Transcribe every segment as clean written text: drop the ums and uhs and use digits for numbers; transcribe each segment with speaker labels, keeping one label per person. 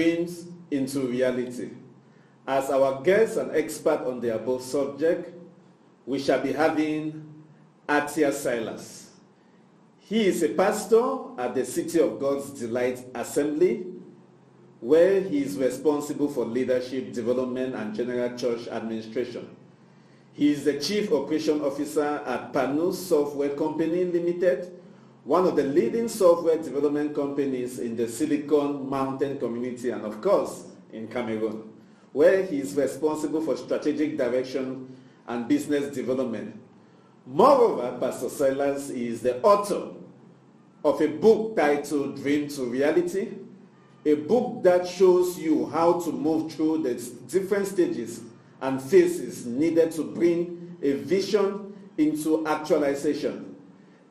Speaker 1: dreams into reality. As our guest and expert on the above subject, we shall be having Atia Silas. He is a pastor at the City of God's Delight Assembly, where he is responsible for leadership, development, and general church administration. He is the Chief Operation Officer at Panus Software Company Limited, one of the leading software development companies in the Silicon Mountain community and, of course, in Cameroon, where he is responsible for strategic direction and business development. Moreover, Pastor Silas is the author of a book titled Dream to Reality, a book that shows you how to move through the different stages and phases needed to bring a vision into actualization.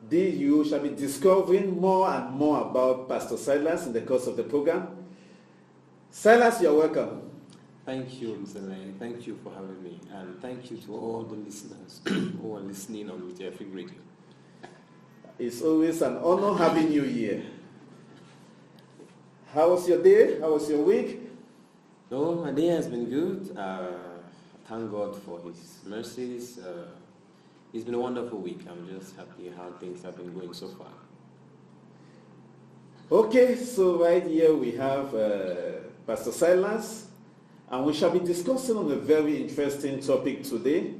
Speaker 1: You shall be discovering more and more about Pastor Silas in the course of the program. Silas, you're welcome.
Speaker 2: Thank you, Mr. Lane. Thank you for having me. And thank you to all the listeners who are listening on Jeffrey Radio.
Speaker 1: It's always an honor having you here. How was your day? How was your week?
Speaker 2: Oh, my day has been good. Thank God for His mercies. It's been a wonderful week. I'm just happy how things have been going so far.
Speaker 1: Okay, so right here we have Pastor Silas, and we shall be discussing on a very interesting topic today.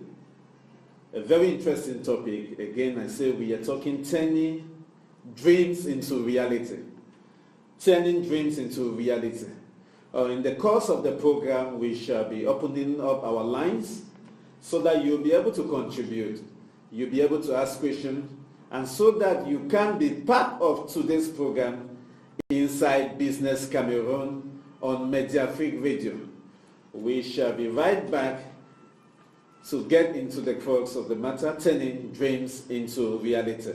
Speaker 1: A very interesting topic. Again, I say we are talking turning dreams into reality. Turning dreams into reality. In the course of the program, we shall be opening up our lines so that you'll be able to contribute. You'll be able to ask questions, and so that you can be part of today's program inside Business Cameroon on Media Freak Radio. We shall be right back to get into the crux of the matter, turning dreams into reality.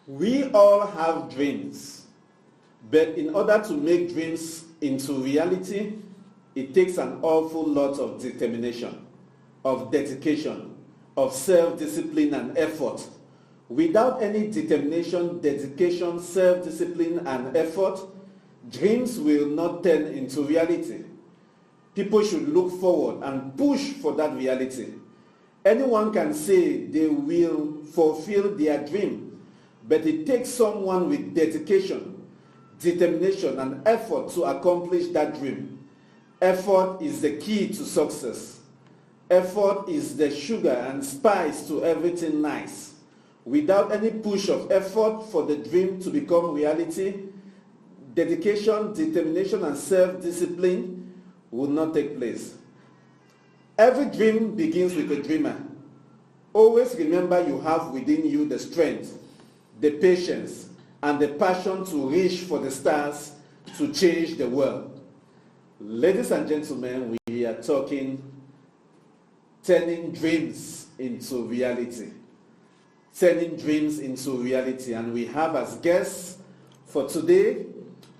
Speaker 1: We all have dreams, but in order to make dreams into reality, it takes an awful lot of determination, of dedication, of self-discipline and effort. Without any determination, dedication, self-discipline and effort, dreams will not turn into reality. People should look forward and push for that reality. Anyone can say they will fulfill their dream, but it takes someone with dedication, determination, and effort to accomplish that dream. Effort is the key to success. Effort is the sugar and spice to everything nice. Without any push of effort for the dream to become reality, dedication, determination, and self-discipline will not take place. Every dream begins with a dreamer. Always remember you have within you the strength, the patience, and the passion to reach for the stars to change the world. Ladies and gentlemen, we are talking turning dreams into reality. Turning dreams into reality. And we have as guests for today,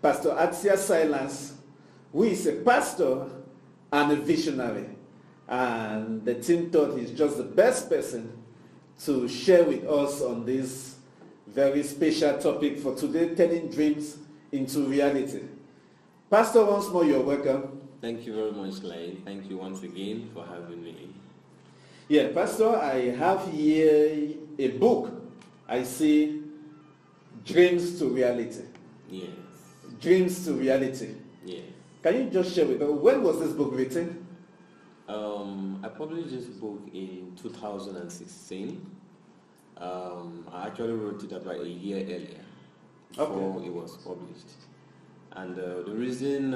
Speaker 1: Pastor Atia Silas, who is a pastor and a visionary. And the team thought he's just the best person to share with us on this very special topic for today, turning dreams into reality. Pastor, once more, you're welcome.
Speaker 2: Thank you very much, Lai. Thank you once again for having me.
Speaker 1: Yeah, Pastor, I have here a book. I see Dreams to Reality.
Speaker 2: Yes.
Speaker 1: Dreams to Reality.
Speaker 2: Yes.
Speaker 1: Can you just share with us, when was this book written?
Speaker 2: I published this book in 2016. I actually wrote it about a year earlier before it was published. And the reason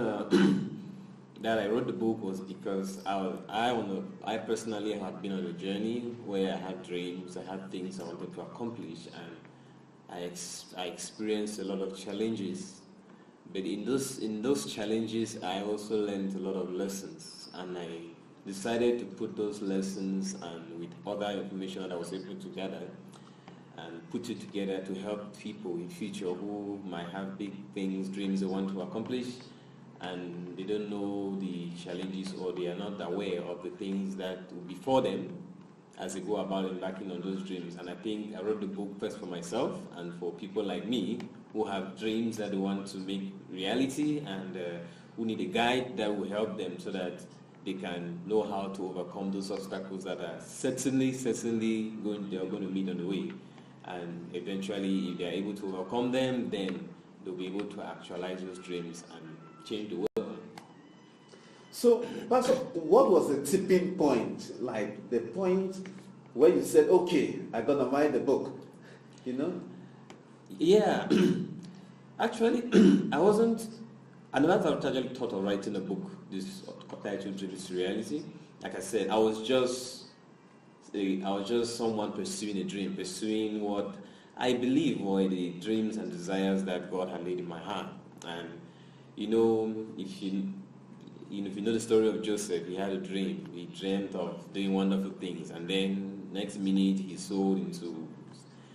Speaker 2: that I wrote the book was because I personally had been on a journey where I had dreams, I had things I wanted to accomplish, and I experienced a lot of challenges. But in those challenges, I also learned a lot of lessons, and I decided to put those lessons and with other information that I was able to gather and put it together to help people in future who might have big things, dreams they want to accomplish, and they don't know the challenges or they are not aware of the things that will be for them as they go about embarking on those dreams. And I think I wrote the book first for myself and for people like me who have dreams that they want to make reality and who need a guide that will help them so that they can know how to overcome those obstacles that are certainly they are going to meet on the way. And eventually, if they are able to overcome them, then they'll be able to actualize those dreams and change the world.
Speaker 1: So, Pastor, what was the tipping point? Like the point where you said, okay, I'm going to write the book, you know?
Speaker 2: Yeah. Actually, I never actually thought of writing a book, this titled Dreams Reality. Like I said, I was just someone pursuing a dream, pursuing what I believe were the dreams and desires that God had laid in my heart. And if you know the story of Joseph, he had a dream. He dreamt of doing wonderful things, and then next minute he's sold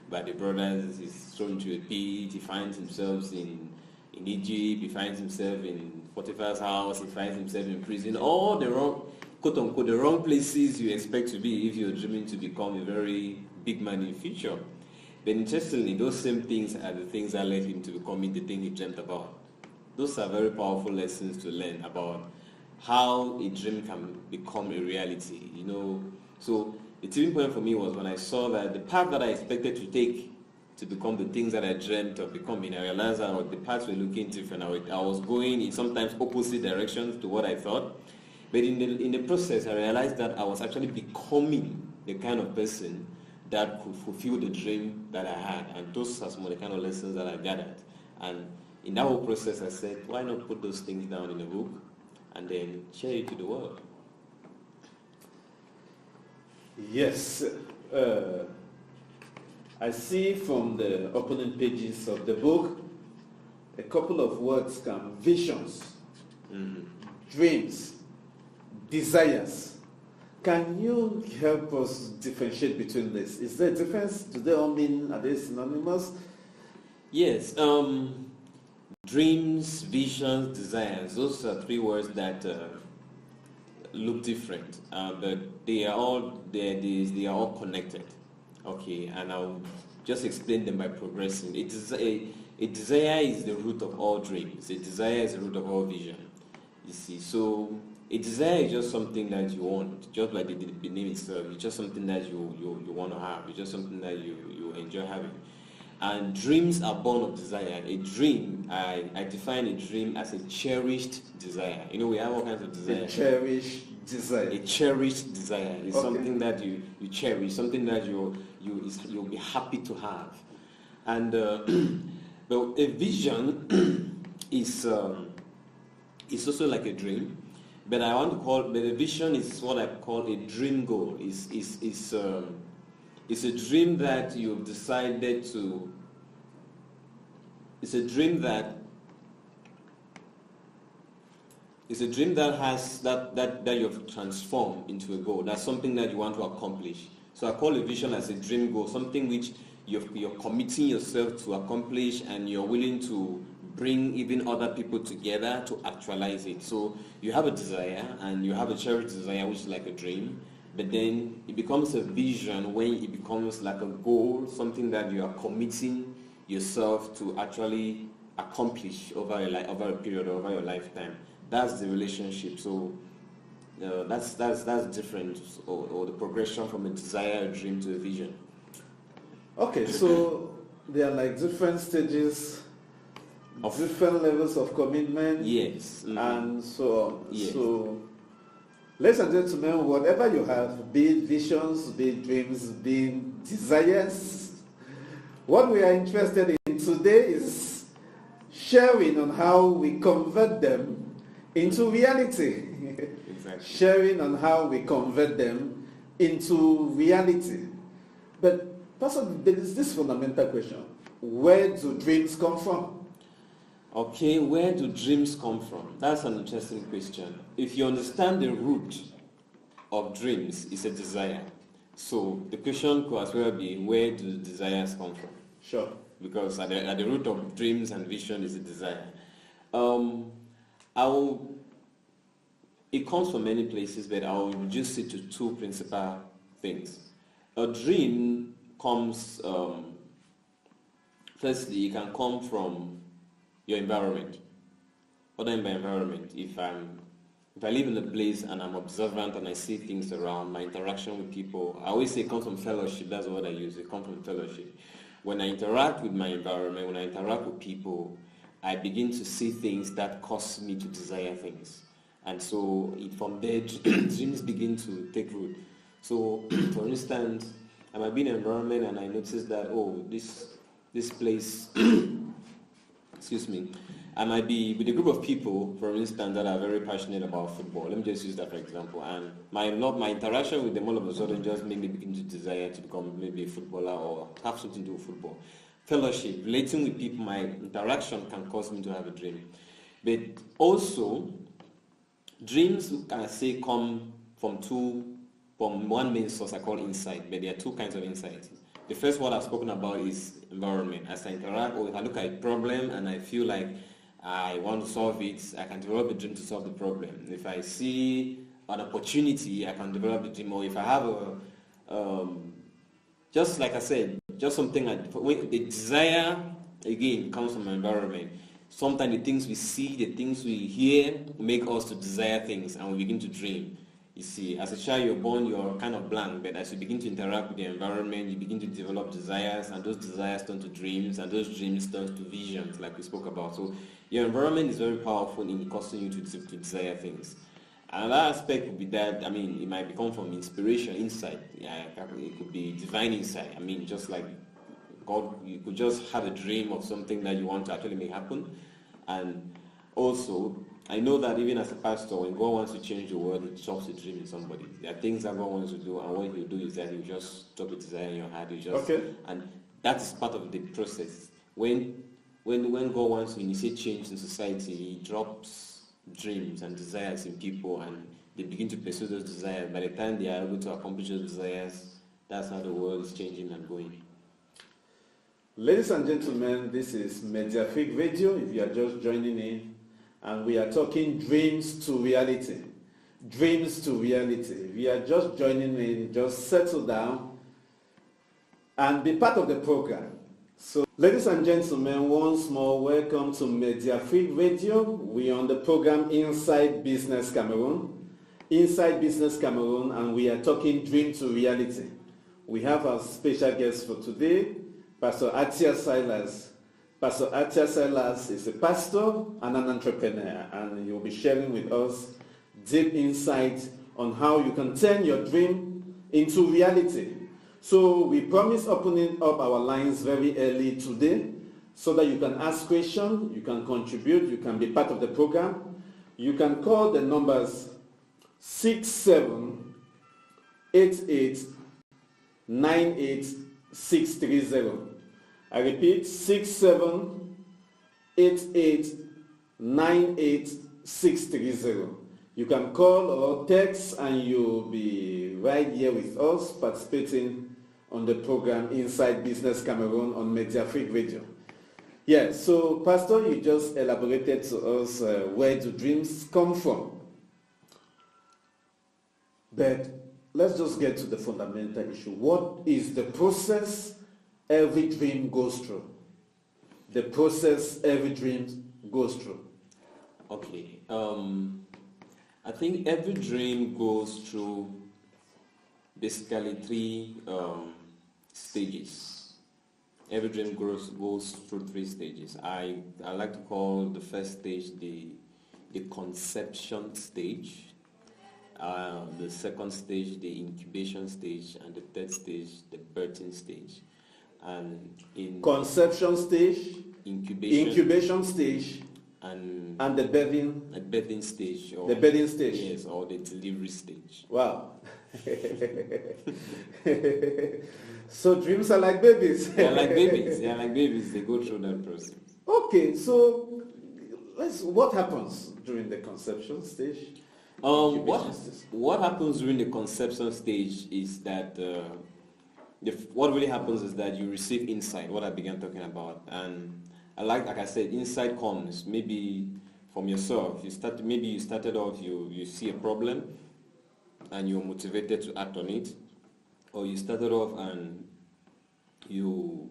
Speaker 2: by the brothers. He's thrown into a pit. He finds himself in Egypt. He finds himself in Potiphar's house. He finds himself in prison. All the wrong, quote unquote, the wrong places you expect to be if you're dreaming to become a very big man in the future. But interestingly, those same things are the things that led him to becoming the thing he dreamt about. Those are very powerful lessons to learn about how a dream can become a reality. So the tipping point for me was when I saw that the path that I expected to take to become the things that I dreamt of becoming, I realized that the paths were looking different. I was going in sometimes opposite directions to what I thought. But in the process, I realized that I was actually becoming the kind of person that could fulfill the dream that I had. And those are some of the kind of lessons that I gathered. And in that whole process, I said, why not put those things down in a book and then share it to the world?
Speaker 1: Yes. I see from the opening pages of the book, a couple of words come: visions, dreams, desires. Can you help us differentiate between this? Is there a difference? Do they all mean, are they synonymous?
Speaker 2: Yes. Dreams, visions, desires. Those are three words that look different, but they are all connected. Okay, and I'll just explain them by progressing. A desire is the root of all dreams. A desire is the root of all vision. You see, so a desire is just something that you want, just like the name itself. It's just something that you want to have. It's just something that you enjoy having. And dreams are born of desire. A dream, I define a dream as a cherished desire. We have all kinds of desires.
Speaker 1: A cherished desire.
Speaker 2: A cherished desire is something that you cherish, something that you'll be happy to have. And but a vision is also like a dream. But a vision is what I call a dream goal. It's a dream that you've decided to. It's a dream that has that you've transformed into a goal. That's something that you want to accomplish. So I call a vision as a dream goal, something which you're committing yourself to accomplish, and you're willing to bring even other people together to actualize it. So you have a desire, and you have a cherished desire, which is like a dream. But then it becomes a vision when it becomes like a goal, something that you are committing yourself to actually accomplish over a period, over your lifetime. That's the relationship. So that's different, or the progression from a desire, a dream to a vision.
Speaker 1: Okay, so there are like different stages, of different levels of commitment.
Speaker 2: Yes. Mm-hmm.
Speaker 1: And so on.
Speaker 2: Yes.
Speaker 1: So, ladies and gentlemen, whatever you have, be it visions, be it dreams, be it desires, what we are interested in today is sharing on how we convert them into reality.
Speaker 2: Exactly.
Speaker 1: Sharing on how we convert them into reality. But Pastor, there is this fundamental question. Where do dreams come from?
Speaker 2: Okay, where do dreams come from? That's an interesting question. If you understand the root of dreams, it's a desire. So the question could as well be, where do the desires come from?
Speaker 1: Sure.
Speaker 2: Because at the root of dreams and vision is a desire. It comes from many places, but I'll reduce it to two principal things. A dream comes, firstly, it can come from your environment. What do I mean by environment? If I live in a place and I'm observant and I see things around, my interaction with people, I always say it comes from fellowship. That's what I use. It comes from fellowship. When I interact with my environment, when I interact with people, I begin to see things that cause me to desire things. And so from there, dreams begin to take root. So, for instance, I might be in an environment and I notice that, this place, excuse me, I might be with a group of people, for instance, that are very passionate about football. Let me just use that for example. And my interaction with them all of a sudden just made me begin to desire to become maybe a footballer or have something to do with football. Fellowship, relating with people, my interaction can cause me to have a dream. But also, dreams, can I say, come from one main source I call insight, but there are two kinds of insights. The first one I've spoken about is environment. As I interact, or if I look at a problem and I feel like I want to solve it, I can develop a dream to solve the problem. If I see an opportunity, I can develop a dream. Or if I have just like I said, just something like the desire, again, comes from my environment. Sometimes the things we see, the things we hear, make us to desire things, and we begin to dream. You see, as a child, you're born, you're kind of blank, but as you begin to interact with the environment, you begin to develop desires, and those desires turn to dreams, and those dreams turn to visions, like we spoke about. So your environment is very powerful in causing you to desire things. Another aspect would be that, it might become from inspiration, insight. Yeah, it could be divine insight. Just like God, you could just have a dream of something that you want to actually make happen. And also, I know that even as a pastor, when God wants to change the world, He drops a dream in somebody. There are things that God wants to do, and what He'll do is that He'll just drop a desire in your heart. And that is part of the process. When God wants to initiate change in society, He drops dreams and desires in people, and they begin to pursue those desires. By the time they are able to accomplish those desires, that's how the world is changing and going.
Speaker 1: Ladies and gentlemen, this is Mediafig Radio, if you are just joining in, and we are talking dreams to reality. Dreams to reality. If you are just joining in, just settle down and be part of the program. So, ladies and gentlemen, once more, welcome to Mediafig Radio. We are on the program Inside Business Cameroon. Inside Business Cameroon, and we are talking dream to reality. We have our special guest for today, Pastor Atia Silas. Pastor Atia Silas is a pastor and an entrepreneur, and he will be sharing with us deep insight on how you can turn your dream into reality. So we promise opening up our lines very early today so that you can ask questions, you can contribute, you can be part of the program. You can call the numbers 678898630. I repeat, 678898630. You can call or text and you'll be right here with us participating on the program Inside Business Cameroon on Mediafig Radio. Yes, so Pastor, you just elaborated to us where do dreams come from. But let's just get to the fundamental issue. What is the process every dream goes through? The process every dream goes through.
Speaker 2: Okay. I think every dream goes through basically three stages. Every dream goes through three stages. I like to call the first stage the conception stage, the second stage the incubation stage, and the third stage the birthing stage. And in
Speaker 1: conception stage,
Speaker 2: incubation
Speaker 1: incubation stage, And the
Speaker 2: birthing stage. Or,
Speaker 1: the birthing stage.
Speaker 2: Yes, or the delivery stage.
Speaker 1: Wow. So dreams are like babies.
Speaker 2: They are like babies. They are like babies. They go through that process.
Speaker 1: Okay, so what happens during the conception stage?
Speaker 2: What happens during the conception stage is that what really happens is that you receive insight, what I began talking about. And like I said, insight comes maybe from yourself. You started off, you see a problem and you're motivated to act on it, or you started off and you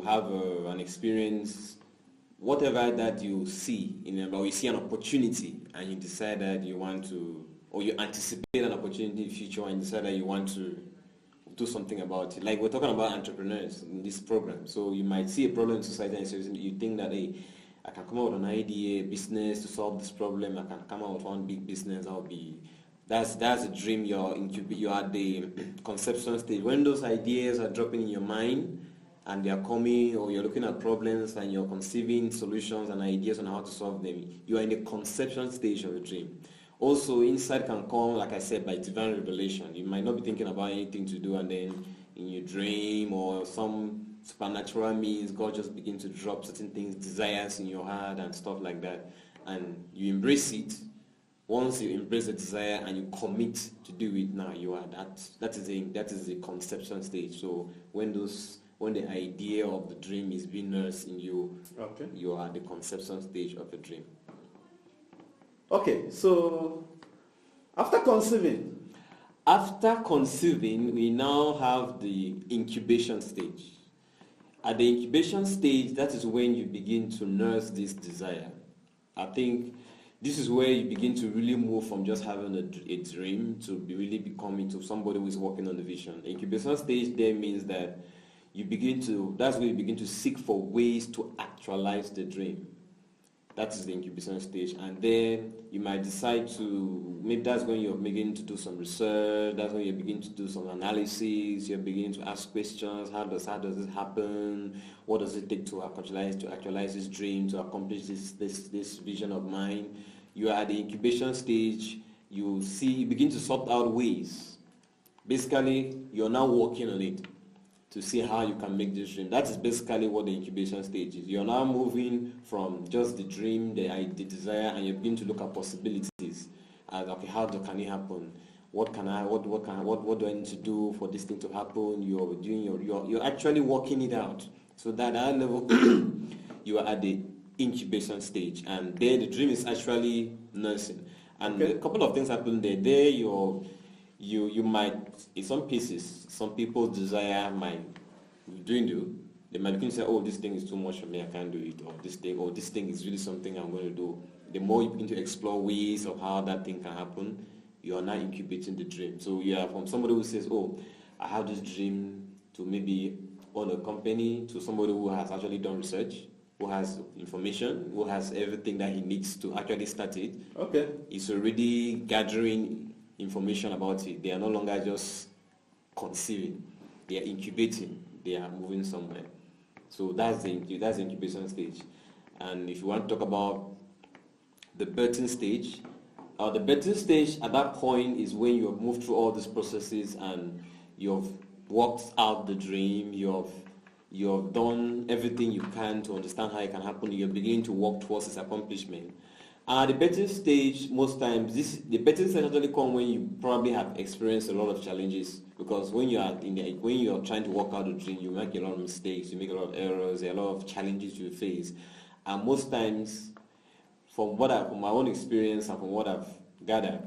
Speaker 2: have an experience, whatever that you see or you see an opportunity and you decide that you want to, or you anticipate an opportunity in the future and decide that you want to do something about it. Like we're talking about entrepreneurs in this program. So you might see a problem in society and so you think that, hey, I can come out with an idea, business to solve this problem. I can come out with one big business. That's a dream. You're at the conception stage. When those ideas are dropping in your mind and they are coming, or you're looking at problems and you're conceiving solutions and ideas on how to solve them, you are in the conception stage of a dream. Also, insight can come, like I said, by divine revelation. You might not be thinking about anything to do, and then in your dream or some supernatural means, God just begins to drop certain things, desires in your heart and stuff like that, and you embrace it. Once you embrace the desire and you commit to do it, now you are that is the conception stage. So when the idea of the dream is being nursed in you, okay, you are at the conception stage of the dream.
Speaker 1: Okay, so after conceiving,
Speaker 2: we now have the incubation stage. At the incubation stage, that is when you begin to nurse this desire. I think this is where you begin to really move from just having a dream to really becoming to somebody who is working on the vision. The incubation stage there means that that's where you begin to seek for ways to actualize the dream. That is the incubation stage. And then you might decide to, maybe that's when you're beginning to do some research, that's when you begin to do some analysis, you're beginning to ask questions, how does this happen? What does it take to actualize this dream, to accomplish this vision of mine? You are at the incubation stage, you begin to sort out ways. Basically, you're now working on it to see how you can make this dream. That is basically what the incubation stage is. You're now moving from just the dream, the desire, and you begin to look at possibilities. Okay, how can it happen? What do I need to do for this thing to happen? You're actually working it out. So that at that level, you are at the incubation stage, and there the dream is actually nursing. And okay, a couple of things happen there. There you might, in some cases, some people's desire might dwindle. They might begin to say, oh, this thing is too much for me, I can't do it, or this thing is really something I'm going to do. The more you begin to explore ways of how that thing can happen, you are now incubating the dream. So you are from somebody who says, oh, I have this dream to maybe own a company, to somebody who has actually done research, who has information, who has everything that he needs to actually start it.
Speaker 1: Okay.
Speaker 2: He's already gathering information about it. They are no longer just conceiving. They are incubating. They are moving somewhere. So that's the incubation stage. And if you want to talk about the birthing stage, at that point is when you have moved through all these processes and you've worked out the dream, you have done everything you can to understand how it can happen. You're beginning to work towards its accomplishment. The birthing stage, most times, the birthing stage actually comes when you probably have experienced a lot of challenges. Because when you are trying to work out a dream, you make a lot of mistakes, you make a lot of errors, there are a lot of challenges you face. And most times, from my own experience and from what I've gathered,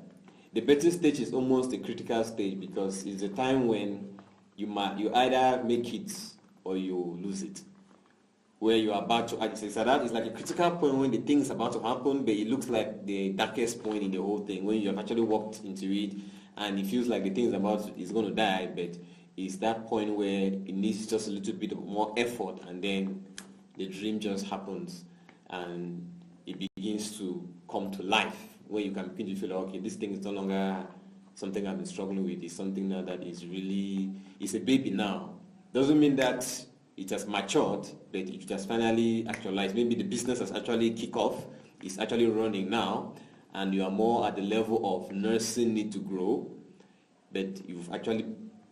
Speaker 2: the birthing stage is almost a critical stage, because it's the time when you either make it or you lose it. Where you are about to act. It's like a critical point when the thing is about to happen, but it looks like the darkest point in the whole thing, when you have actually walked into it and it feels like the thing is going to die, but it's that point where it needs just a little bit more effort, and then the dream just happens and it begins to come to life, where you can begin to feel, okay, this thing is no longer something I've been struggling with. It's something now that is really, it's a baby now. Doesn't mean that it has matured, but it has finally actualized. Maybe the business has actually kicked off, it's actually running now, and you are more at the level of nursing it to grow, but you've actually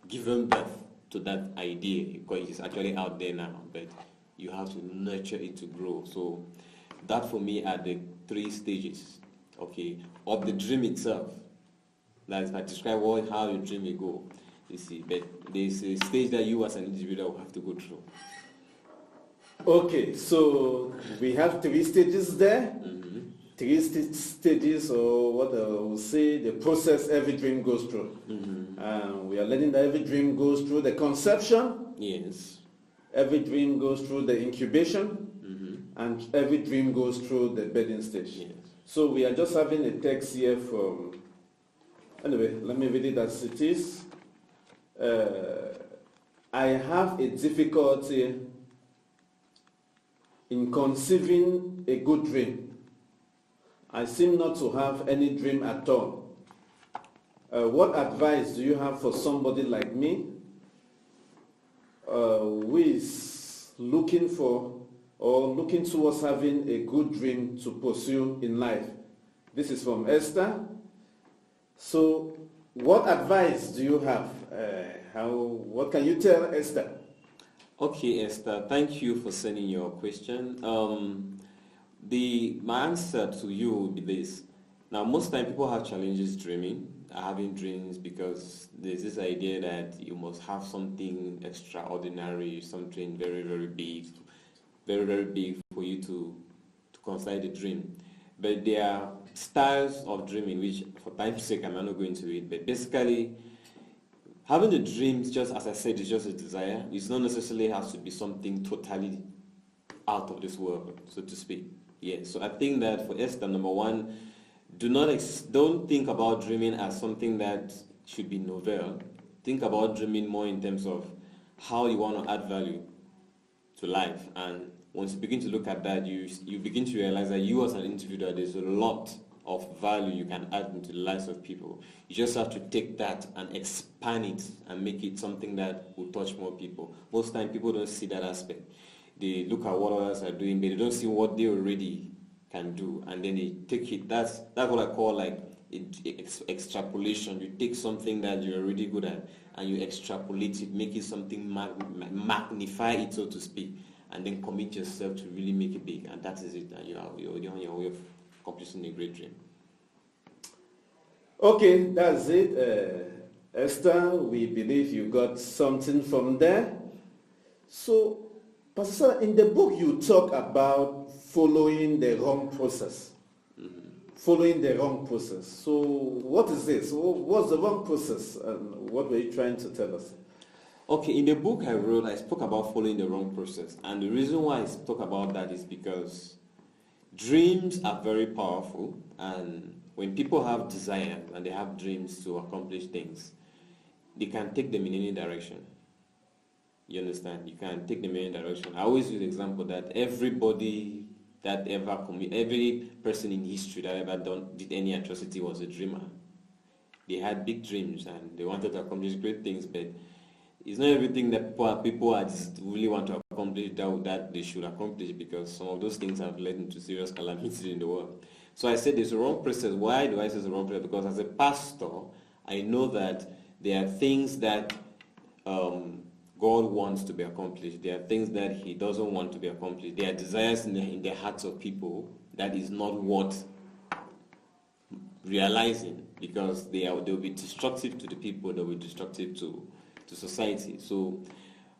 Speaker 2: given birth to that idea because it is actually out there now, but you have to nurture it to grow. So that for me are the 3 stages, okay, of the dream itself. That is, I describe how your dream will go, you see, but there's a stage that you as an individual will have to go through.
Speaker 1: Okay, so we have 3 stages there. 3 stages, or what I will say, the process every dream goes through. We are learning that every dream goes through the conception.
Speaker 2: Yes.
Speaker 1: Every dream goes through the incubation. And every dream goes through the bedding stage.
Speaker 2: Yes.
Speaker 1: So we are just having a text here from, anyway, let me read it as it is. I have a difficulty in conceiving a good dream. I seem not to have any dream at all. What advice do you have for somebody like me who is looking for or looking towards having a good dream to pursue in life? This is from Esther. So what advice do you have? What can you tell Esther?
Speaker 2: Okay, Esther, thank you for sending your question. My answer to you will be this. Now, most time people have challenges dreaming, having dreams, because there's this idea that you must have something extraordinary, something very, very big for you to consider the dream. But there are styles of dreaming, which for time's sake I'm not going into it, but basically having a dream, just as I said, is just a desire. It's not necessarily has to be something totally out of this world, so to speak. Yeah. So I think that for Esther, number one, don't think about dreaming as something that should be novel. Think about dreaming more in terms of how you want to add value to life. And once you begin to look at that, you begin to realize that you as an individual, there's a lot of value you can add into the lives of people. You just have to take that and expand it and make it something that will touch more people. Most time people don't see that aspect. They look at what others are doing, but they don't see what they already can do, and then they take it. That's what I call like extrapolation. You take something that you're already good at and you extrapolate it, make it something, magnify it, so to speak, and then commit yourself to really make it big, and that is it, and you're on your way of accomplishing a great dream.
Speaker 1: Okay, that's it. Esther, we believe you got something from there. So, Pastor, in the book you talk about following the wrong process. Following the wrong process. So what is this? What's the wrong process, and what were you trying to tell us?
Speaker 2: Okay, in the book I wrote, I spoke about following the wrong process. And the reason why I talk about that is because dreams are very powerful, and when people have desires and they have dreams to accomplish things, they can take them in any direction. You understand? You can take them in any direction. I always use the example that every person in history that ever did any atrocity was a dreamer. They had big dreams and they wanted to accomplish great things, but it's not everything that people are just really want to accomplish that they should accomplish, because some of those things have led into serious calamities in the world. So I said there's a wrong process. Why do I say it's a wrong process? Because as a pastor, I know that there are things that God wants to be accomplished. There are things that He doesn't want to be accomplished. There are desires in the hearts of people that is not worth realizing, because they'll be destructive to the people, they'll be destructive to society. So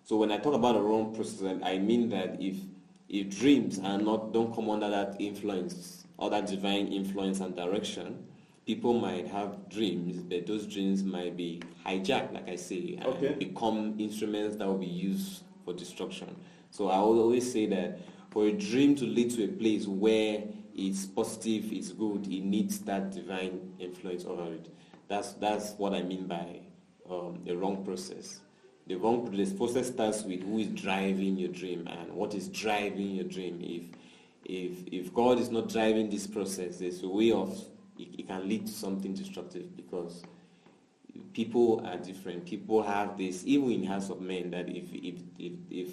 Speaker 2: when I talk about a wrong process, I mean that if dreams don't come under that influence or that divine influence and direction, people might have dreams, but those dreams might be hijacked, like I say, and become instruments that will be used for destruction. So I will always say that for a dream to lead to a place where it's positive, it's good, it needs that divine influence over it. That's what I mean by the wrong process. The wrong process starts with who is driving your dream and what is driving your dream. If God is not driving this process, there's a way of it can lead to something destructive, because people are different. People have this, even in the hearts of men, that if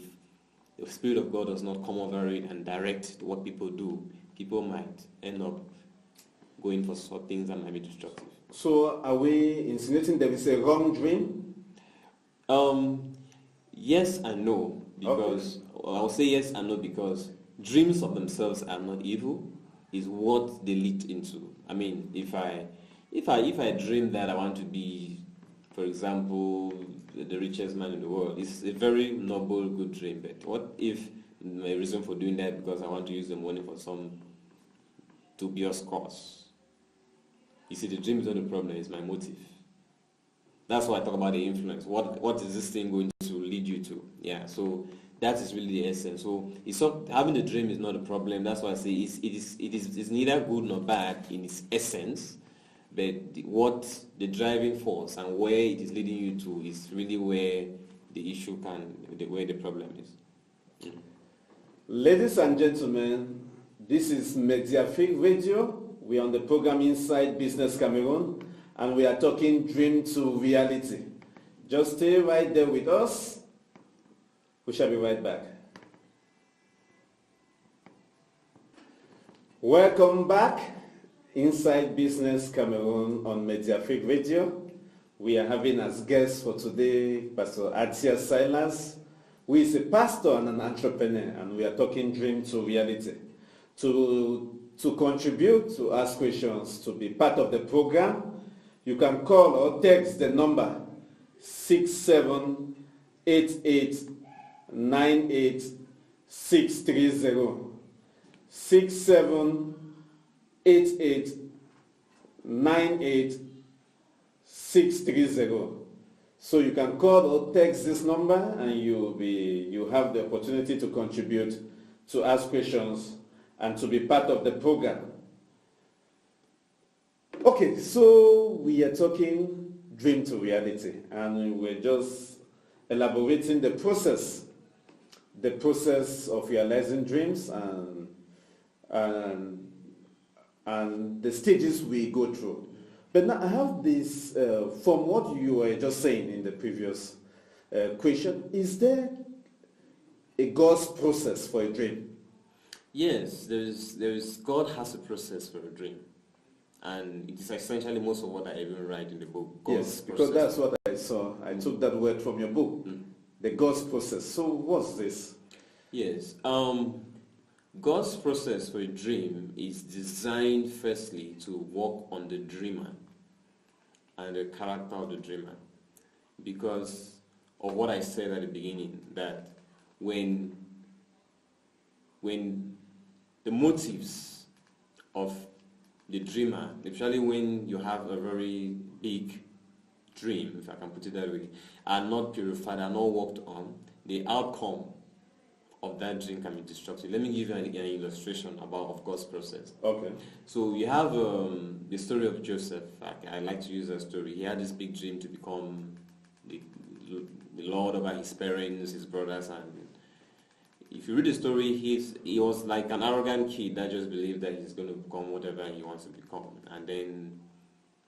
Speaker 2: the Spirit of God does not come over it and direct what people do, people might end up going for some things that might be destructive.
Speaker 1: So are we insinuating there is a wrong dream?
Speaker 2: Yes and no, because I'll say yes and no because dreams of themselves are not evil, is what they lead into. I mean, if I dream that I want to be, for example, the richest man in the world, it's a very noble, good dream. But what if my reason for doing that because I want to use the money for some dubious cause? You see, the dream is not the problem; it's my motive. That's why I talk about the influence. What is this thing going to lead you to? Yeah, so that is really the essence. So it's not, having a dream is not a problem. That's why I say it is neither good nor bad in its essence, but what the driving force and where it is leading you to is really where the issue where the problem is.
Speaker 1: Ladies and gentlemen, this is Mediafic Radio. We are on the program Inside Business Cameroon, and we are talking dream to reality. Just stay right there with us. We shall be right back. Welcome back, Inside Business Cameroon on Mediafic Radio. We are having as guest for today Pastor Atia Silas, who is a pastor and an entrepreneur, and we are talking dream to reality. To contribute, to ask questions, to be part of the program, you can call or text the number 678898630. 678898630. So you can call or text this number and you have the opportunity to contribute, to ask questions, and to be part of the program. Okay, so we are talking dream to reality, and we're just elaborating the process of realizing dreams and the stages we go through. But now I have this, from what you were just saying in the previous question, is there a God's process for a dream?
Speaker 2: Yes, there is. God has a process for a dream, and it is essentially most of what I even write in the book.
Speaker 1: Yes, because that's what I saw. I took that word from your book, the God's process. So what's this?
Speaker 2: Yes, God's process for a dream is designed firstly to work on the dreamer and the character of the dreamer, because of what I said at the beginning, that when the motives of the dreamer, especially when you have a very big dream, if I can put it that way, are not purified, are not worked on, the outcome of that dream can be destructive. Let me give you an illustration of God's process.
Speaker 1: Okay.
Speaker 2: So you have the story of Joseph. I like to use that story. He had this big dream to become the Lord over his parents, his brothers, and if you read the story, he was like an arrogant kid that just believed that he's going to become whatever he wants to become. And then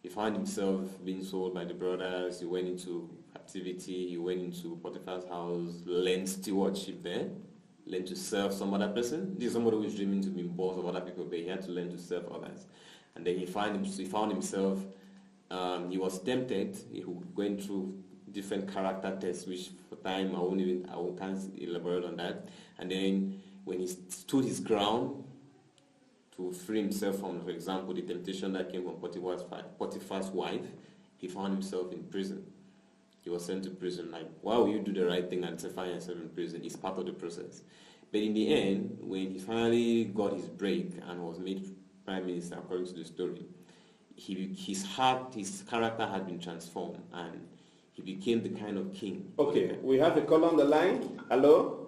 Speaker 2: he found himself being sold by the brothers. He went into captivity. He went into Potiphar's house, learned stewardship there, learned to serve some other person. This is somebody who is dreaming to be boss of other people, but he had to learn to serve others. And then he found himself, he was tempted. He went through different character tests, which for time I can't elaborate on that. And then when he stood his ground to free himself from, for example, the temptation that came from Potiphar's wife, he found himself in prison. He was sent to prison. Like, why will you do the right thing and find yourself in prison? It's part of the process. But in the end, when he finally got his break and was made prime minister, according to the story, his character had been transformed, and he became the kind of king.
Speaker 1: Okay, we have a call on the line. Hello?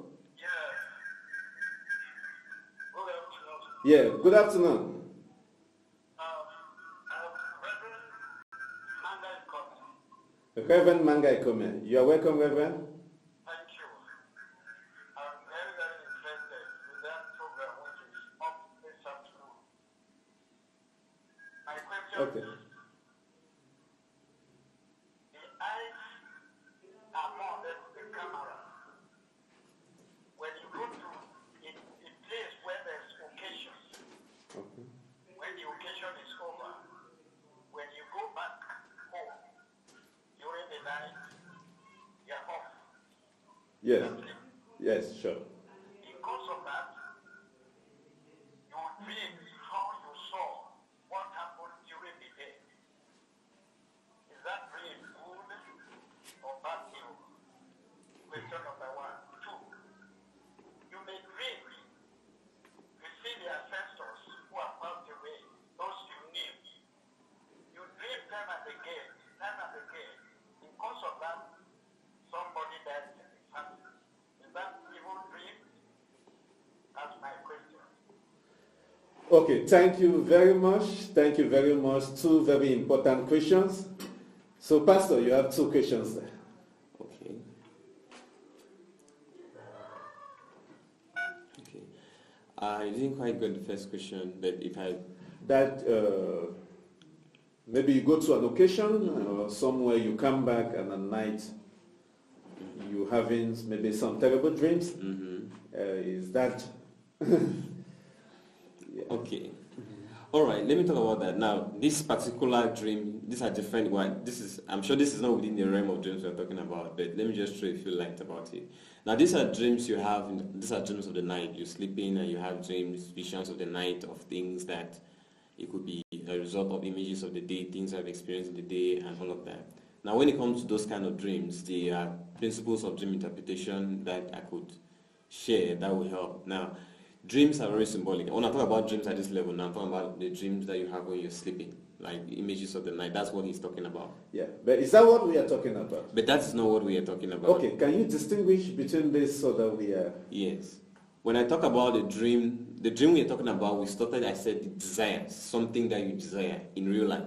Speaker 1: Yeah, good afternoon. Reverend Mangai Kome. You are welcome, Reverend.
Speaker 3: Thank you. I'm very, very interested in that program which is up this afternoon. My question is, the eyes are more or less the camera. When you
Speaker 1: Yes.
Speaker 3: You're sleeping.
Speaker 1: Yes, sure.
Speaker 3: In course of that, you dream how you saw what happened during the day. Is that dream good or bad news? Question number one. Two, you may dream you see the ancestors who have passed away, those you knew. You dream time and again. In course of that, somebody died in the family. Is that evil dream? That's my question.
Speaker 1: Okay, thank you very much. Thank you very much. Two very important questions. So, Pastor, you have two questions there.
Speaker 2: Okay. I didn't quite get the first question, but if I...
Speaker 1: That maybe you go to an occasion or somewhere, you come back, and at night you having maybe some terrible dreams. Is that... Yeah.
Speaker 2: Okay. All right, let me talk about that. Now, this particular dream, these are different one. I'm sure this is not within the realm of dreams we're talking about, but let me just throw a few light about it. Now, these are dreams you have, these are dreams of the night. You're sleeping and you have dreams, visions of the night of things that it could be a result of images of the day, things I've experienced in the day and all of that. Now, when it comes to those kind of dreams, there are principles of dream interpretation that I could share that will help. Now, dreams are very symbolic. When I talk about dreams at this level, now I'm talking about the dreams that you have when you're sleeping, like the images of the night. That's what he's talking about.
Speaker 1: Yeah, but is that what we are talking about?
Speaker 2: But that is not what we are talking about.
Speaker 1: Okay, can you distinguish between this so that we are...
Speaker 2: Yes. When I talk about the dream we are talking about, I said the desire, something that you desire in real life,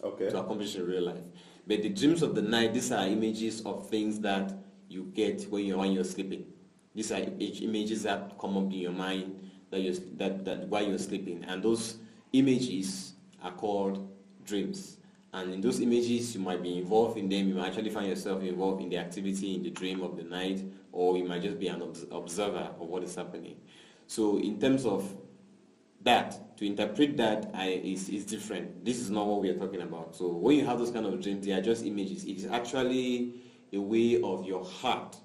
Speaker 1: Okay.
Speaker 2: to accomplish in real life. But the dreams of the night, these are images of things that you get when you're sleeping. These are images that come up in your mind that while you're sleeping, and those images are called dreams. And in those images, you might be involved in them. You might actually find yourself involved in the activity in the dream of the night, or you might just be an observer of what is happening. So in terms of that, to interpret that is different. This is not what we are talking about. So when you have those kind of dreams, they are just images. It is actually a way of your heart,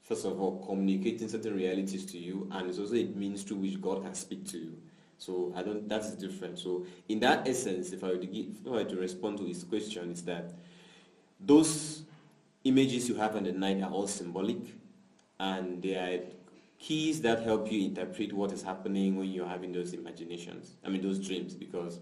Speaker 2: first of all, communicating certain realities to you, and it's also a means through which God can speak to you. So that's different. So in that essence, if I were to respond to his question, is that those images you have in the night are all symbolic, and they are keys that help you interpret what is happening when you're having those those dreams. Because,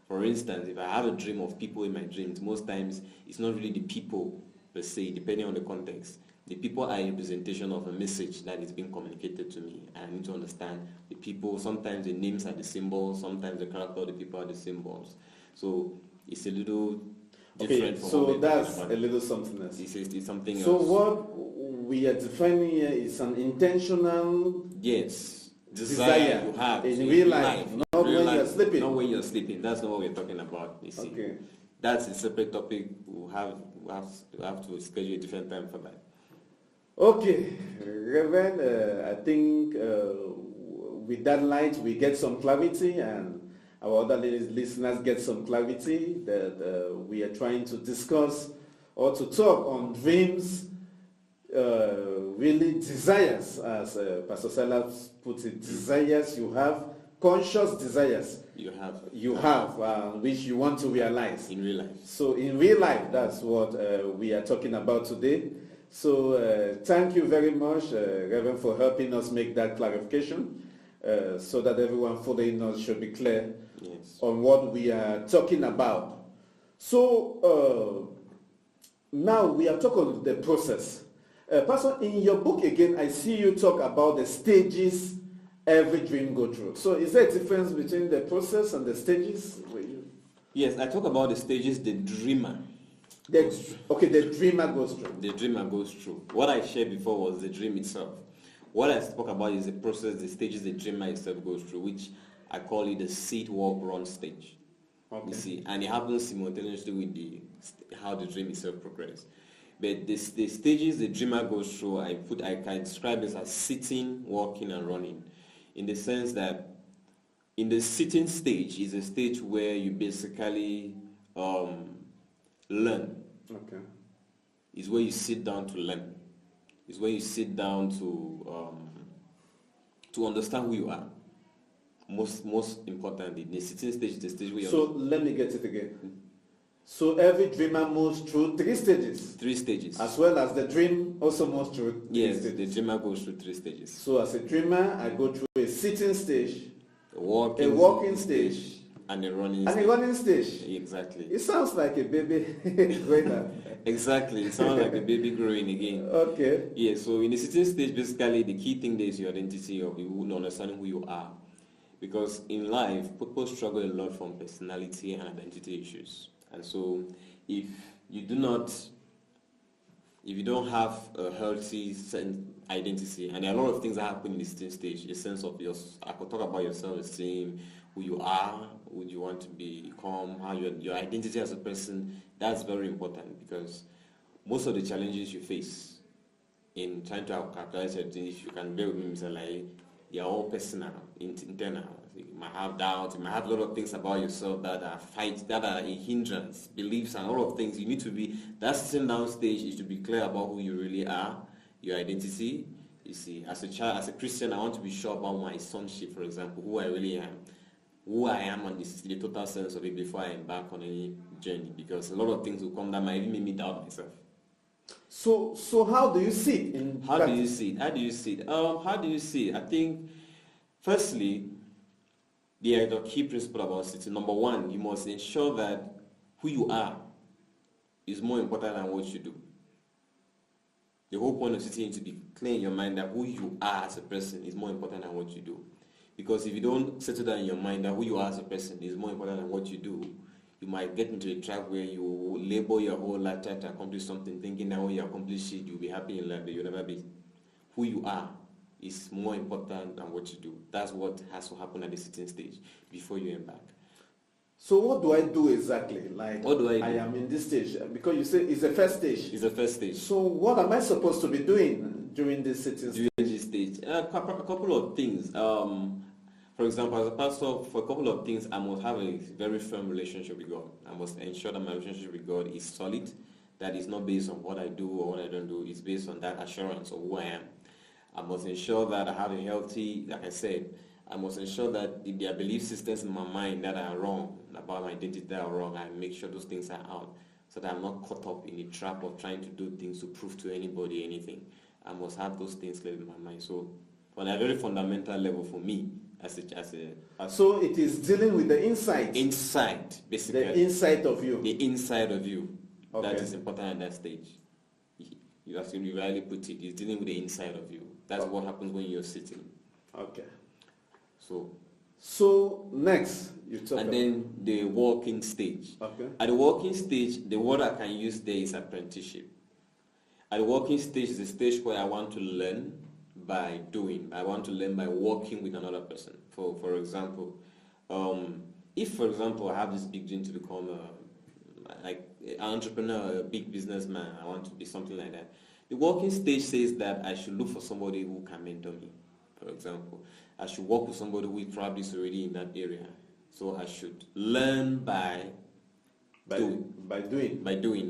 Speaker 2: for instance, if I have a dream of people in my dreams, most times it's not really the people per se, depending on the context. The people are a representation of a message that is being communicated to me. I need to understand the people. Sometimes the names are the symbols. Sometimes the character of the people are the symbols. So it's a little different.
Speaker 1: Okay, so that's a little something else.
Speaker 2: It's something else.
Speaker 1: So what we are defining here is an intentional
Speaker 2: desire you have
Speaker 1: in real life, not when you're sleeping.
Speaker 2: Not when you're sleeping. That's not what we're talking about. You see. Okay. That's a separate topic. We'll have to schedule a different time for that.
Speaker 1: Okay, Reverend, I think with that light we get some clarity, and our other listeners get some clarity that we are trying to discuss or to talk on dreams, really desires, as Pastor Salas puts it, desires you have, conscious desires you have, which you want to realize.
Speaker 2: In real life.
Speaker 1: So in real life, that's what we are talking about today. So thank you very much, Reverend, for helping us make that clarification so that everyone following us should be clear on what we are talking about. So now we are talking the process. Pastor, in your book again, I see you talk about the stages every dream go through. So is there a difference between the process and the stages?
Speaker 2: Yes, I talk about the stages the dreamer
Speaker 1: the dreamer goes through.
Speaker 2: The dreamer goes through. What I shared before was the dream itself. What I spoke about is the process, the stages the dreamer itself goes through, which I call it the sit, walk, run stage. Okay. You see, and it happens simultaneously with how the dream itself progresses. But the stages the dreamer goes through, I can describe this as sitting, walking, and running, in the sense that in the sitting stage is a stage where you basically learn.
Speaker 1: Okay.
Speaker 2: Is where you sit down to learn. is when you sit down to understand who you are. Most importantly, the sitting stage is the stage where
Speaker 1: So let me get it again. So every dreamer moves through 3 stages.
Speaker 2: 3 stages.
Speaker 1: As well as the dream also moves through 3 stages.
Speaker 2: The dreamer goes through 3 stages.
Speaker 1: So as a dreamer, I go through a sitting stage,
Speaker 2: a
Speaker 1: walking stage,
Speaker 2: and a running
Speaker 1: stage.
Speaker 2: Exactly.
Speaker 1: It sounds like a baby growing up.
Speaker 2: Exactly. It sounds like a baby growing again.
Speaker 1: Okay.
Speaker 2: Yeah, so in the sitting stage, basically the key thing there is your identity, of you understanding who you are. Because in life, people struggle a lot from personality and identity issues. And so if you don't have a healthy identity, and there are a lot of things that happen in the sitting stage, a sense of I could talk about your self-esteem, who you are, who you want to become, how your identity as a person. That's very important, because most of the challenges you face in trying to characterize your things, if you can bear with me, Mr. Lai, they are all personal, internal. You might have doubt, you might have a lot of things about yourself that are a hindrance, beliefs and all of things. You need to be, that sitting down stage is to be clear about who you really are, your identity. You see, as a child, as a Christian, I want to be sure about my sonship, for example, who I really am. Who I am on the total sense of it before I embark on any journey, because a lot of things will come that might even make me doubt myself.
Speaker 1: So how do you see it?
Speaker 2: How do you see it? I think, firstly, the key principle about sitting. Number one, you must ensure that who you are is more important than what you do. The whole point of sitting is to be clear in your mind that who you are as a person is more important than what you do. Because if you don't settle that in your mind that who you are as a person is more important than what you do, you might get into a trap where you labor your whole life trying to accomplish something, thinking that when you accomplish it, you'll be happy in life, but you'll never be. Who you are is more important than what you do. That's what has to happen at the sitting stage before you embark.
Speaker 1: So what do I do exactly? Like,
Speaker 2: what do I do?
Speaker 1: I am in this stage, because you say it's the first stage.
Speaker 2: It's the first stage.
Speaker 1: So what am I supposed to be doing during this sitting stage?
Speaker 2: During this stage, a couple of things. For example, as a pastor, for a couple of things, I must have a very firm relationship with God. I must ensure that my relationship with God is solid, that it's not based on what I do or what I don't do. It's based on that assurance of who I am. I must ensure that I have a healthy, like I said, I must ensure that if there are belief systems in my mind that are wrong, about my identity that are wrong, I make sure those things are out, so that I'm not caught up in the trap of trying to do things to prove to anybody anything. I must have those things clear in my mind. So, on a very fundamental level for me,
Speaker 1: so it is dealing with the inside.
Speaker 2: Inside, basically.
Speaker 1: The inside of you.
Speaker 2: The inside of you.
Speaker 1: Okay.
Speaker 2: That is important at that stage. You have to really put it. It's dealing with the inside of you. That's what happens when you're sitting.
Speaker 1: Okay.
Speaker 2: So
Speaker 1: next, you talk
Speaker 2: and then the walking stage.
Speaker 1: Okay.
Speaker 2: At the walking stage, the word I can use there is apprenticeship. At the walking stage is the stage where I want to learn by doing. I want to learn by working with another person. For example, if for example I have this big dream to become an entrepreneur, a big businessman, I want to be something like that. The walking stage says that I should look for somebody who can mentor me. For example, I should work with somebody who is probably already in that area. So I should learn by doing.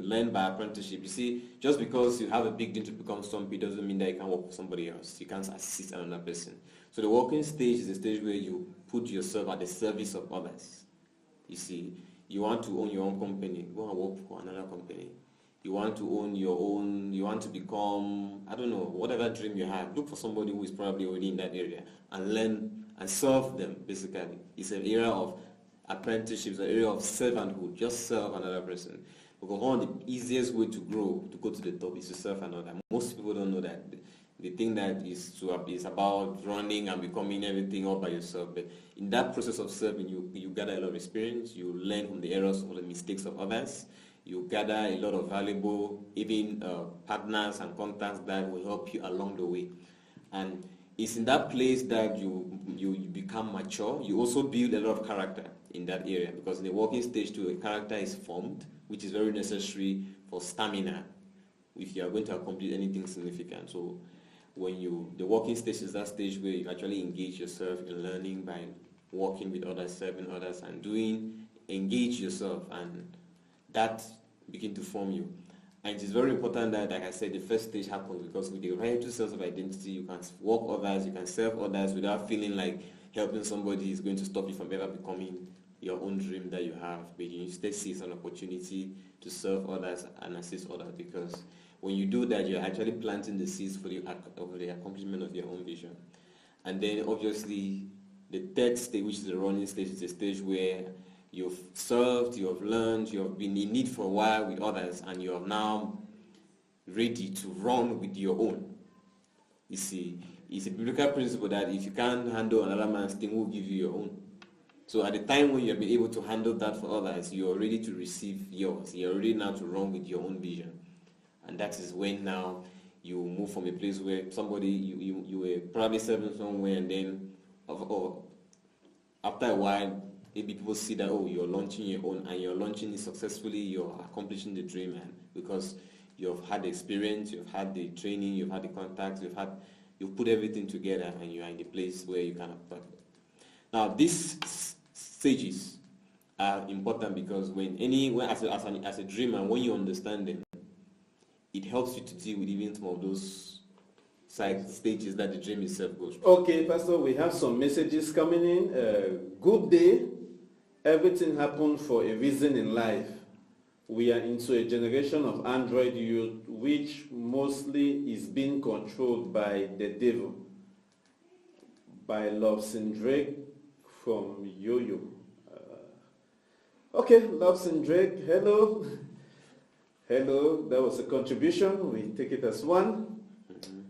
Speaker 2: Learn by apprenticeship. You see, just because you have a big dream to become something doesn't mean that you can work with somebody else. You can't assist another person. So the working stage is the stage where you put yourself at the service of others. You see, you want to own your own company, go and work for another company. You want to own your own, you want to become, I don't know, whatever dream you have, look for somebody who is probably already in that area and learn and serve them, basically. It's an area of apprenticeships, an area of servanthood, just serve another person. Because one of the easiest way to grow, to go to the top, is to serve another. Most people don't know that. They think that is about running and becoming everything all by yourself. But in that process of serving, you gather a lot of experience, you learn from the errors or the mistakes of others, you gather a lot of valuable, even partners and contacts that will help you along the way. And it's in that place that you become mature. You also build a lot of character in that area, because in the working stage too, a character is formed, which is very necessary for stamina if you are going to accomplish anything significant. So the working stage is that stage where you actually engage yourself in learning by working with others, serving others, and engage yourself, and that begin to form you. And it is very important that, like I said, the first stage happens, because with the right sense of identity, you can work others, you can serve others without feeling like helping somebody is going to stop you from ever becoming your own dream that you have. But you instead see it as an opportunity to serve others and assist others, because when you do that, you're actually planting the seeds for the accomplishment of your own vision. And then obviously the third stage, which is the running stage, is a stage where you've served, you have learned, you have been in need for a while with others, and you are now ready to run with your own. You see, it's a biblical principle that if you can't handle another man's thing, we'll give you your own. So at the time when you've been able to handle that for others, you're ready to receive yours. You're ready now to run with your own vision. And that is when now you move from a place where somebody, you were probably serving somewhere, and then after a while, maybe people see that, oh, you're launching your own, and you're launching it successfully, you're accomplishing the dream, and because you've had the experience, you've had the training, you've had the contacts, you've put everything together, and you're in the place where you can apply. Now, these stages are important, because as a dreamer, when you understand them, it helps you to deal with even some of those side stages that the dream itself goes through.
Speaker 1: Okay, Pastor, we have some messages coming in. Good day. Everything happened for a reason in life. We are into a generation of Android youth, which mostly is being controlled by the devil. By Love Drake from Yo-Yo. Okay, Love Drake, hello. Hello, that was a contribution. We take it as one. Mm-hmm.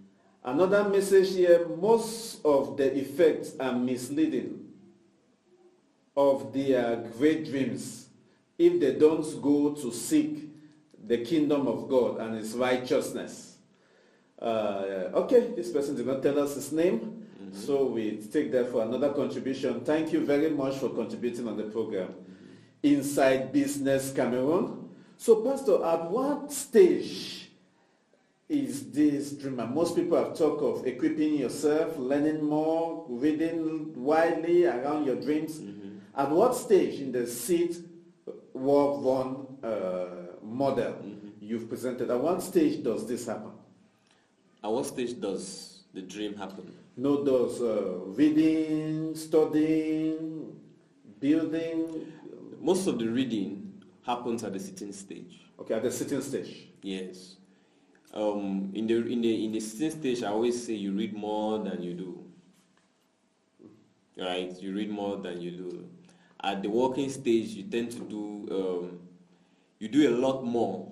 Speaker 1: Another message here, most of the effects are misleading of their great dreams if they don't go to seek the kingdom of God and his righteousness. Okay, this person did not tell us his name, so we take that for another contribution. Thank you very much for contributing on the program. Inside Business Cameroon. So, Pastor, at what stage is this dreamer? Most people have talked of equipping yourself, learning more, reading widely around your dreams. Mm-hmm. At what stage in the seed work run model you've presented, at what stage does this happen?
Speaker 2: At what stage does the dream happen?
Speaker 1: No, does reading, studying, building?
Speaker 2: Most of the reading happens at the sitting stage.
Speaker 1: Okay, at the sitting stage.
Speaker 2: Yes. In the sitting stage, I always say you read more than you do. Right? You read more than you do. At the walking stage, you tend to do you do a lot more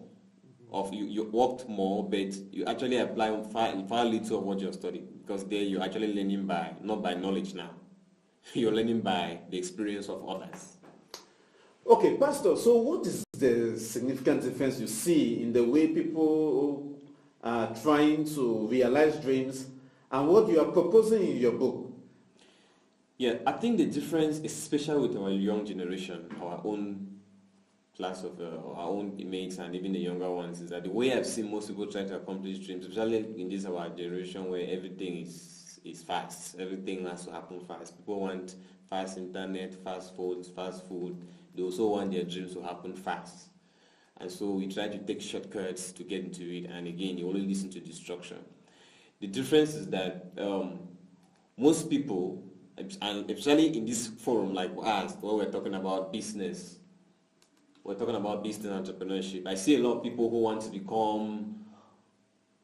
Speaker 2: of you walked more, but you actually apply far little of what you're studying, because there you're actually learning not by knowledge now. You're learning by the experience of others.
Speaker 1: Okay, Pastor, so what is the significant difference you see in the way people are trying to realize dreams and what you are proposing in your book?
Speaker 2: Yeah, I think the difference, especially with our young generation, our own class of our own mates and even the younger ones, is that the way I've seen most people try to accomplish dreams, especially in this our generation where everything is fast, everything has to happen fast. People want fast internet, fast phones, fast food. They also want their dreams to happen fast. And so we try to take shortcuts to get into it, and again, you only listen to destruction. The difference is that most people, and especially in this forum like us, where we're talking about business, entrepreneurship, I see a lot of people who want to become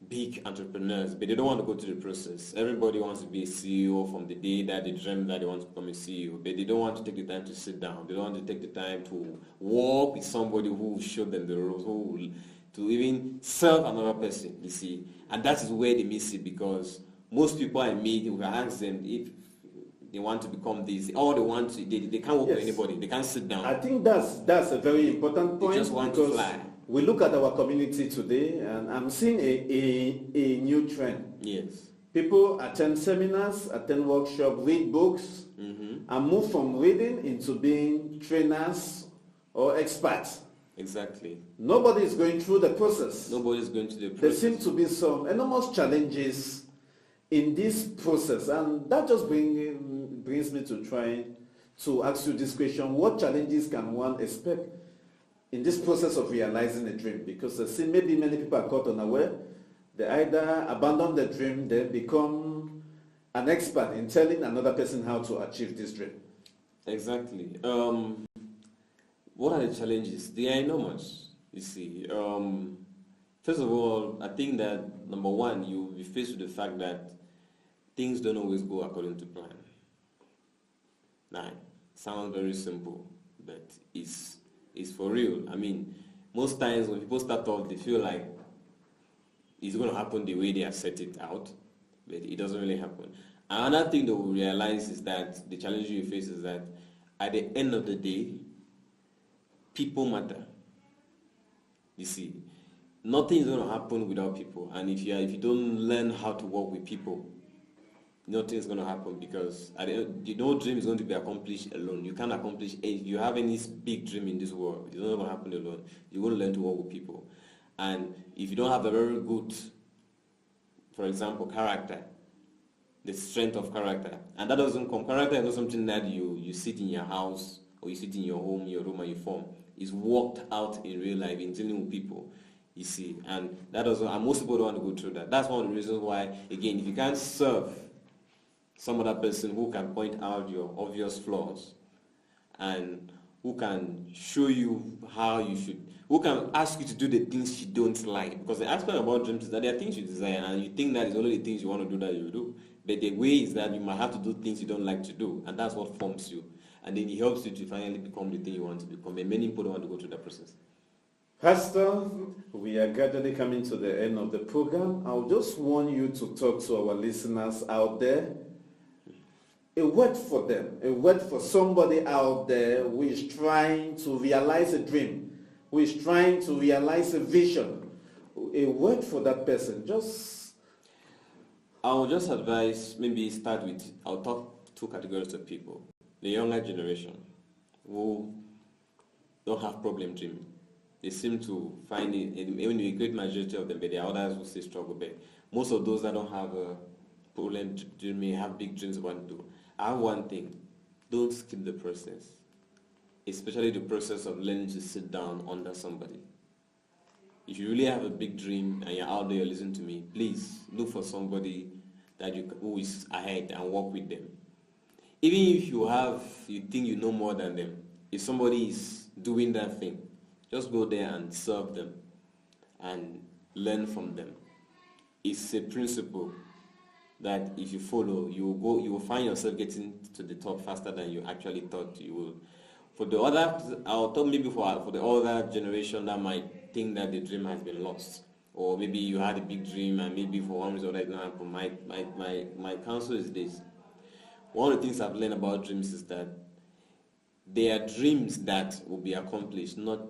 Speaker 2: big entrepreneurs, but they don't want to go through the process. Everybody wants to be a CEO from the day that they dream that they want to become a CEO, but they don't want to take the time to sit down. They don't want to take the time to walk with somebody who will show them the ropes, to even serve another person, you see. And that is where they miss it, because most people I meet, if I ask them if they want to become this, or they can't work with anybody, they can't sit down.
Speaker 1: I think that's a very important point.
Speaker 2: They just want to fly.
Speaker 1: We look at our community today, and I'm seeing a new trend.
Speaker 2: Yes.
Speaker 1: People attend seminars, attend workshops, read books, and move from reading into being trainers or experts.
Speaker 2: Exactly.
Speaker 1: Nobody is going through the process.
Speaker 2: Nobody is going through the process.
Speaker 1: There seem to be some enormous challenges in this process, and that just brings me to try to ask you this question: what challenges can one expect in this process of realizing a dream? Because I see maybe many people are caught unaware. They either abandon the dream, they become an expert in telling another person how to achieve this dream.
Speaker 2: Exactly. What are the challenges? They are enormous, you see. First of all, I think that, number one, you'll be faced with the fact that things don't always go according to plan. Now, sounds very simple, but it's for real. I mean, most times when people start off, they feel like it's going to happen the way they have set it out, but it doesn't really happen. Another thing that we realize is that the challenge you face is that at the end of the day, people matter. You see, nothing is going to happen without people, and if you don't learn how to work with people, nothing is going to happen, because no dream is going to be accomplished alone. You can't accomplish if you have any big dream in this world. It's not going to happen alone. You're going to learn to work with people, and if you don't have a very good, for example, character, the strength of character, and that doesn't come. Character is not something that you sit in your house or you sit in your home, and you form. It's worked out in real life in dealing with people. You see, and that doesn't. And most people don't want to go through that. That's one of the reasons why, again, if you can't serve some other person who can point out your obvious flaws and who can show you how you should, who can ask you to do the things you don't like. Because the aspect about dreams is that there are things you desire and you think that is only the things you want to do that you do. But the way is that you might have to do things you don't like to do, and that's what forms you. And then it helps you to finally become the thing you want to become. And many people don't want to go through that process.
Speaker 1: Pastor, we are gradually coming to the end of the program. I just want you to talk to our listeners out there. A word for them, a word for somebody out there who is trying to realize a dream, who is trying to realize a vision. A word for that person.
Speaker 2: I will just advise, maybe start with, I'll talk two categories of people. The younger generation who don't have problem dreaming. They seem to find it, even a great majority of them, but there are others who still struggle. But most of those that don't have a problem dreaming, have big dreams want to do. I have one thing: don't skip the process, especially the process of learning to sit down under somebody. If you really have a big dream and you're out there listening to me, please look for somebody who is ahead and work with them. Even if you think you know more than them, if somebody is doing that thing, just go there and serve them and learn from them. It's a principle that if you follow, you will find yourself getting to the top faster than you actually thought you will. For the other, I'll talk maybe for the other generation that might think that the dream has been lost, or maybe you had a big dream and maybe for one reason or another, my counsel is this. One of the things I've learned about dreams is that they are dreams that will be accomplished not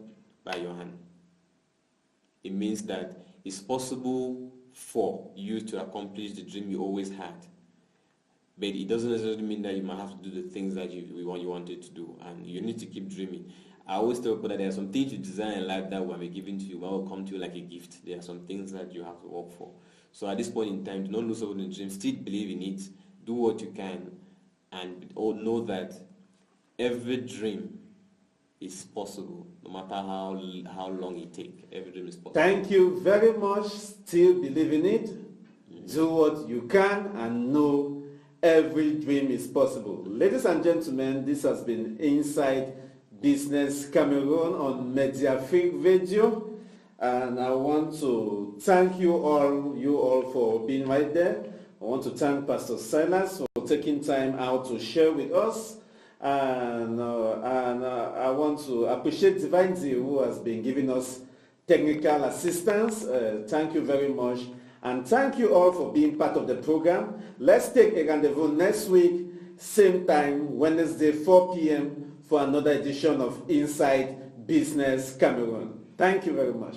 Speaker 2: by your hand. It means that it's possible for you to accomplish the dream you always had, but it doesn't necessarily mean that you might have to do the things that you wanted to do, and you need to keep dreaming. I always tell people that there are some things you desire in life that will be given to you, but will come to you like a gift. There are some things that you have to work for. So at this point in time, do not lose hope in the dream. Still believe in it. Do what you can, and know that every dream is possible, no matter how long it takes. Every dream is possible.
Speaker 1: Thank you very much. Still believe in it. Do what you can and know every dream is possible. Ladies and gentlemen, this has been Inside Business Cameroon on Mediafrique Radio, and I want to thank you all for being right there. I want to thank Pastor Silas for taking time out to share with us, and I want to appreciate Divine Z, who has been giving us technical assistance. Thank you very much, and thank you all for being part of the program. Let's take a rendezvous next week, same time, Wednesday, 4 p.m. for another edition of Inside Business Cameroon. Thank you very much.